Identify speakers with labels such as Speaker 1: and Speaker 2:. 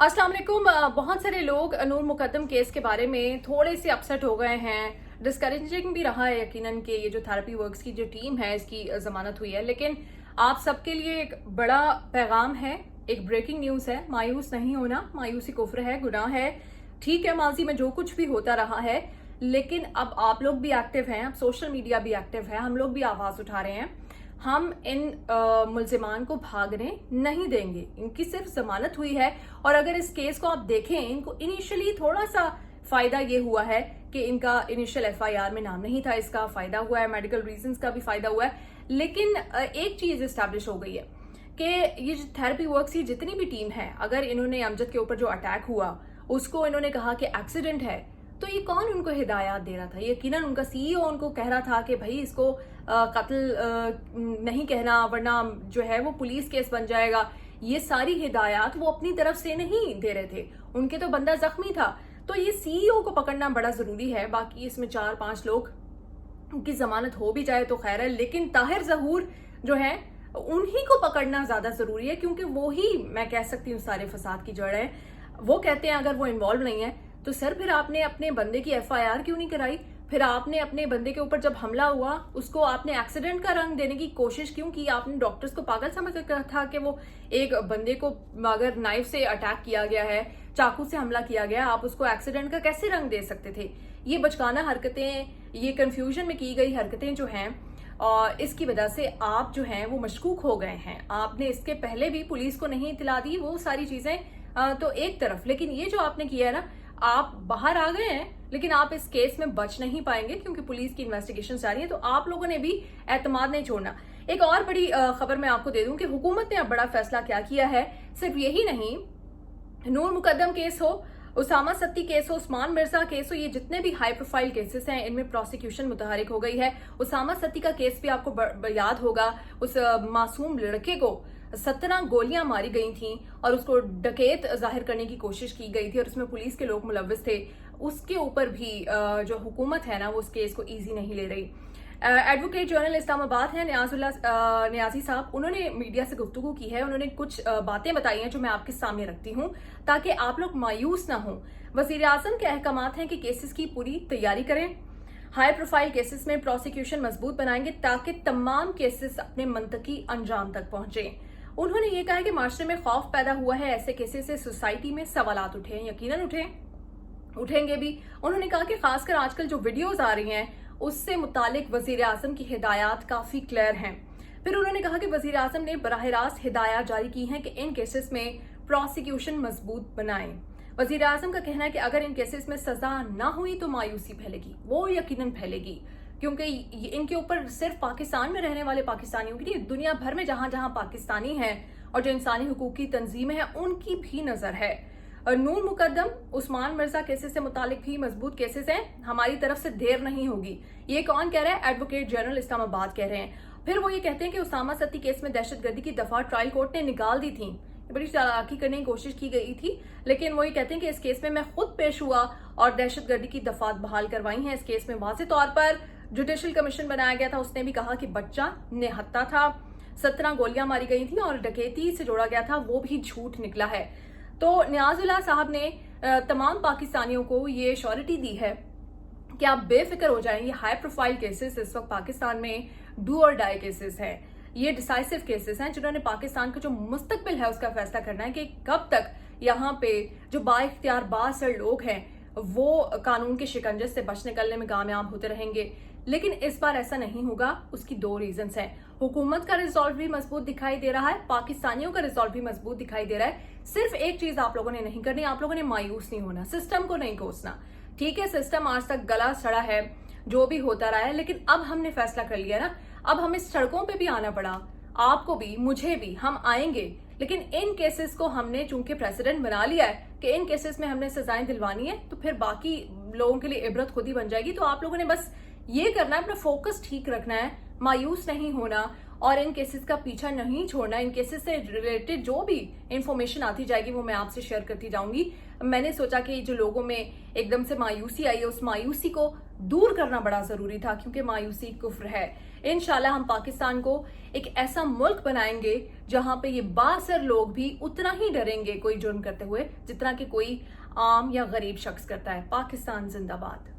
Speaker 1: अस्सलाम वालेकुम। बहुत सारे लोग नूर मुकद्दम केस के बारे में थोड़े से अपसेट हो गए हैं। डिस्करेजिंग भी रहा है यकीनन कि ये जो थेरेपी वर्क्स की जो टीम है इसकी जमानत हुई है, लेकिन आप सबके लिए एक बड़ा पैगाम है, एक ब्रेकिंग न्यूज़ है। मायूस नहीं होना, मायूसी कुफ्र है, गुनाह है। ठीक है, माजी में जो कुछ भी होता रहा है, लेकिन अब आप लोग भी एक्टिव हैं, अब सोशल मीडिया भी एक्टिव है, हम लोग भी आवाज़ उठा रहे हैं। हम इन मुल्जिमान को भागने नहीं देंगे। इनकी सिर्फ जमानत हुई है और अगर इस केस को आप देखें, इनको इनिशियली थोड़ा सा फायदा ये हुआ है कि इनका इनिशियल एफआईआर में नाम नहीं था, इसका फायदा हुआ है, मेडिकल रीजंस का भी फायदा हुआ है। लेकिन एक चीज एस्टैब्लिश हो गई है कि ये जो थेरेपी वर्क्स की जितनी भी टीम है, अगर इन्होंने अमजद के ऊपर जो अटैक हुआ उसको इन्होंने कहा कि एक्सीडेंट है, तो ये कौन उनको हिदायत दे रहा था? यकीनन उनका सीईओ उनको कह रहा था कि भाई इसको कत्ल नहीं कहना वरना जो है वो पुलिस केस बन जाएगा। ये सारी हिदायत वो अपनी तरफ से नहीं दे रहे थे, उनके तो बंदा जख्मी था। तो ये सीईओ को पकड़ना बड़ा जरूरी है। बाकी इसमें 4-5 लोग की जमानत हो भी जाए तो खैर है, लेकिन ताहिर ज़हूर जो है उन्हीं को पकड़ना ज्यादा जरूरी है, क्योंकि वो ही मैं कह सकती हूँ सारे फसाद की जड़ है। वो कहते हैं अगर वो इन्वॉल्व नहीं है तो सर फिर आपने अपने बंदे की एफआईआर क्यों नहीं कराई? फिर आपने अपने बंदे के ऊपर जब हमला हुआ उसको आपने एक्सीडेंट का रंग देने की कोशिश क्यों की? आपने डॉक्टर्स को पागल समझ कर था कि वो एक बंदे को अगर नाइफ से अटैक किया गया है, चाकू से हमला किया गया, आप उसको एक्सीडेंट का कैसे रंग दे सकते थे? ये बचकाना हरकतें, ये कंफ्यूजन में की गई हरकतें जो हैं, और इसकी वजह से आप जो हैं वो मशकूक हो गए हैं। आपने इसके पहले भी पुलिस को नहीं इतला दी, वो सारी चीजें तो एक तरफ, लेकिन ये जो आपने किया है ना, आप बाहर आ गए हैं लेकिन आप इस केस में बच नहीं पाएंगे क्योंकि पुलिस की इन्वेस्टिगेशन जारी है। तो आप लोगों ने भी एतमाद नहीं छोड़ना। एक और बड़ी खबर मैं आपको दे दूं कि हुकूमत ने अब बड़ा फैसला क्या किया है। सिर्फ यही नहीं, नूर मुकद्दम केस हो, उसामा सत्ती केस हो, उस्मान मिर्जा केस हो, ये जितने भी हाई प्रोफाइल केसेस हैं इनमें प्रोसिक्यूशन मुतहरिक हो गई है। उसामा सत्ती का केस भी आपको याद होगा, उस मासूम लड़के को 17 गोलियां मारी गई थी और उसको डकैत जाहिर करने की कोशिश की गई थी और उसमें पुलिस के लोग मुलव्विस थे। उसके ऊपर भी जो हुकूमत है ना वो उस केस को इजी नहीं ले रही। एडवोकेट जनरल इस्लामाबाद है न्याजी साहब, उन्होंने मीडिया से गुफ्तगू की है। उन्होंने कुछ बातें बताई हैं जो मैं आपके सामने रखती हूँ ताकि आप लोग मायूस ना हो। वजीर आजम के अहकामात हैं कि केसेस की पूरी तैयारी करें, हाई प्रोफाइल केसेस में प्रोसिक्यूशन मजबूत बनाएंगे ताकि तमाम केसेस अपने मंतकी अंजाम तक पहुंचे। उन्होंने ये कहा कि माशरे में खौफ पैदा हुआ है, ऐसे केसेस से सोसाइटी में सवालात उठे हैं, यकीनन उठेंगे भी। उन्होंने कहा कि खासकर आजकल जो वीडियोस आ रही हैं उससे मुतालिक वजीर आजम की हिदायत काफी क्लियर हैं। फिर उन्होंने कहा कि वजीर आजम ने बराह रास्त हिदायत जारी की हैं कि इन केसेस में प्रोसिक्यूशन मजबूत बनाएं। वजीर आजम का कहना है कि अगर इन केसेस में सजा ना हुई तो मायूसी फैलेगी, वो यकीनन फैलेगी, क्योंकि इनके ऊपर सिर्फ पाकिस्तान में रहने वाले पाकिस्तानियों की नहीं, दुनिया भर में जहां जहां पाकिस्तानी हैं और जो इंसानी हुकूक की तंजीमें हैं उनकी भी नजर है। और नूर मुकद्दम, उस्मान मिर्जा केसेस से मुतालिक भी मजबूत केसेस हैं, हमारी तरफ से देर नहीं होगी। ये कौन कह रहा है? एडवोकेट जनरल इस्लामाबाद कह रहे हैं। फिर वो ये कहते हैं कि उसामा सत्ती केस में दहशतगर्दी की दफा ट्रायल कोर्ट ने निकाल दी थी, बड़ी चालाकी करने की कोशिश की गई थी, लेकिन वो ये कहते हैं कि इस केस में मैं खुद पेश हुआ और दहशतगर्दी की दफात बहाल करवाई हैं। इस केस में वाज़ेह तौर पर जुडिशल कमीशन बनाया गया था, उसने भी कहा कि बच्चा निहत्था था, 17 गोलियां मारी गई थी और डकैती से जोड़ा गया था, वो भी झूठ निकला है। तो नियाजुल्लाह साहब ने तमाम पाकिस्तानियों को ये श्योरिटी दी है कि आप बेफिक्र हो जाएं। ये हाई प्रोफाइल केसेस इस वक्त पाकिस्तान में डू और डाई केसेस हैं, ये डिसाइसिव केसेस हैं जिन्होंने पाकिस्तान का जो मुस्तकबिल है उसका फैसला करना है कि कब तक यहाँ पे जो बाइख्तियार बासर लोग हैं वो कानून के शिकंजे से बच निकलने में कामयाब होते रहेंगे। लेकिन इस बार ऐसा नहीं होगा। उसकी 2 रीजंस हैं। हुकूमत का रिजॉल्व भी मजबूत दिखाई दे रहा है, पाकिस्तानियों का रिजॉल्व भी मजबूत दिखाई दे रहा है। सिर्फ एक चीज आप लोगों ने नहीं करनी, आप लोगों ने मायूस नहीं होना, सिस्टम को नहीं कोसना। ठीक है, सिस्टम आज तक गला सड़ा है, जो भी होता रहा है, लेकिन अब हमने फैसला कर लिया ना, अब हमें सड़कों पर भी आना पड़ा, आपको भी मुझे भी, हम आएंगे। लेकिन इन केसेस को हमने चूंकि प्रेसिडेंट बना लिया है कि इन केसेस में हमने सजाएं दिलवानी है, तो फिर बाकी लोगों के लिए इबरत खुद ही बन जाएगी। तो आप लोगों ने बस ये करना है, अपना फोकस ठीक रखना है, मायूस नहीं होना اور ان کیسز کا پیچھا نہیں چھوڑنا. ان کیسز سے ریلیٹڈ جو بھی انفارمیشن آتی جائے گی وہ میں آپ سے شیئر کرتی جاؤں گی. میں نے سوچا کہ جو لوگوں میں ایک دم سے مایوسی آئی ہے اس مایوسی کو دور کرنا بڑا ضروری تھا, کیونکہ مایوسی کفر ہے. انشاءاللہ ہم پاکستان کو ایک ایسا ملک بنائیں گے جہاں پہ یہ بااثر لوگ بھی اتنا ہی ڈریں گے کوئی جرم کرتے ہوئے جتنا کہ کوئی عام یا غریب شخص کرتا ہے. پاکستان زندہ باد.